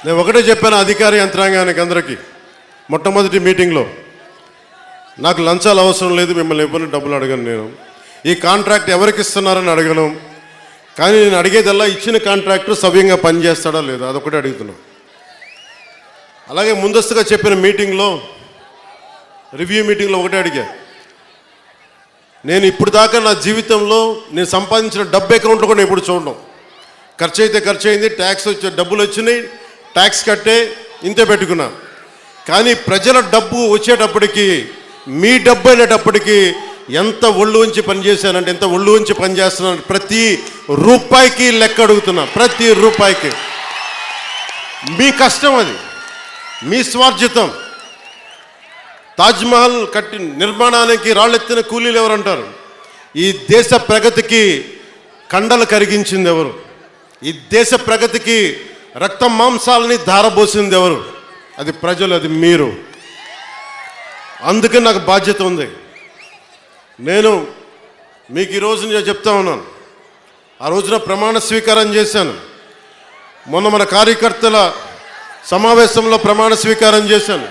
నేను ఒకటే చెప్పాను అధికార యంత్రాంగానికి అందరికీ మొట్టమొదటి మీటింగ్లో, నాకు లంచాలు అవసరం లేదు, మిమ్మల్ని ఎవరిని డబ్బులు అడగను, నేను ఈ కాంట్రాక్ట్ ఎవరికి ఇస్తున్నారని అడగను, కానీ నేను అడిగేదల్లా ఇచ్చిన కాంట్రాక్టర్ సవ్యంగా పనిచేస్తాడా లేదా అదొకటి అడుగుతున్నా. అలాగే ముందస్తుగా చెప్పిన మీటింగ్లో, రివ్యూ మీటింగ్లో ఒకటే అడిగా, నేను ఇప్పుడు దాకా నా జీవితంలో నేను సంపాదించిన డబ్బు అకౌంట్లో కూడా ఇప్పుడు చూడడం, ఖర్చు అయితే ఖర్చు అయింది, ట్యాక్స్ వచ్చే డబ్బులు వచ్చినాయి, ట్యాక్స్ కట్టే ఇంతే పెట్టుకున్నా. కానీ ప్రజల డబ్బు వచ్చేటప్పటికి, మీ డబ్బు అనేటప్పటికి ఎంత ఒళ్ళు ఉంచి పనిచేశానంటే, ఎంత ఒళ్ళు ఉంచి పనిచేస్తున్నాను, ప్రతి రూపాయికి లెక్క అడుగుతున్నా, ప్రతి రూపాయికి. మీ కష్టం అది, మీ స్వార్జితం. తాజ్మహల్ కట్టి నిర్మాణానికి రాళ్ళెత్తిన కూలీలు ఎవరంటారు? ఈ దేశ ప్రగతికి కండలు కరిగించింది ఎవరు? ఈ దేశ ప్రగతికి రక్త మాంసాలని ధారబోసింది ఎవరు? అది ప్రజలు, అది మీరు. అందుకే నాకు బాధ్యత ఉంది. నేను మీకు ఈరోజు నేను చెప్తా ఉన్నాను, ఆ రోజున ప్రమాణ స్వీకారం చేశాను, మొన్న మన కార్యకర్తల సమావేశంలో ప్రమాణ స్వీకారం చేశాను,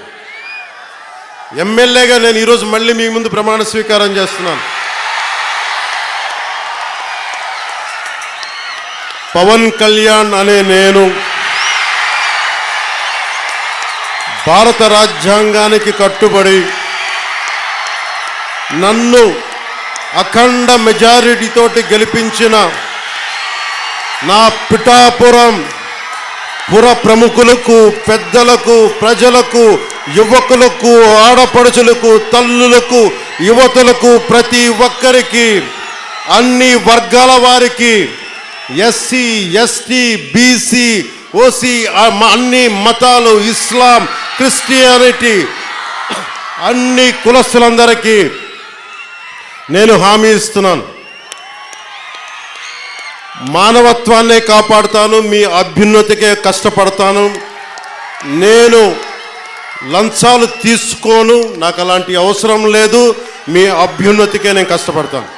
ఎమ్మెల్యేగా నేను ఈరోజు మళ్ళీ మీ ముందు ప్రమాణ స్వీకారం చేస్తున్నాను. పవన్ కళ్యాణ్ అనే నేను భారత రాజ్యాంగానికి కట్టుబడి నన్ను అఖండ మెజారిటీతోటి గెలిపించిన నా పిఠాపురం పుర ప్రముఖులకు, పెద్దలకు, ప్రజలకు, యువకులకు, ఆడపడుచులకు, తల్లులకు, యువతులకు, ప్రతి ఒక్కరికి, అన్ని వర్గాల వారికి, ఎస్సీ, ఎస్టీ, బీసీ, ఓసీ, అన్ని మతాలు, ఇస్లాం, క్రిస్టియానిటీ, అన్ని కులస్తులందరికీ నేను హామీ ఇస్తున్నాను, మానవత్వాన్నే కాపాడుతాను, మీ అభ్యున్నతికే కష్టపడతాను. నేను లంచాలు తీసుకోను, నాకు అలాంటి అవసరం లేదు, మీ అభ్యున్నతికే నేను కష్టపడతాను.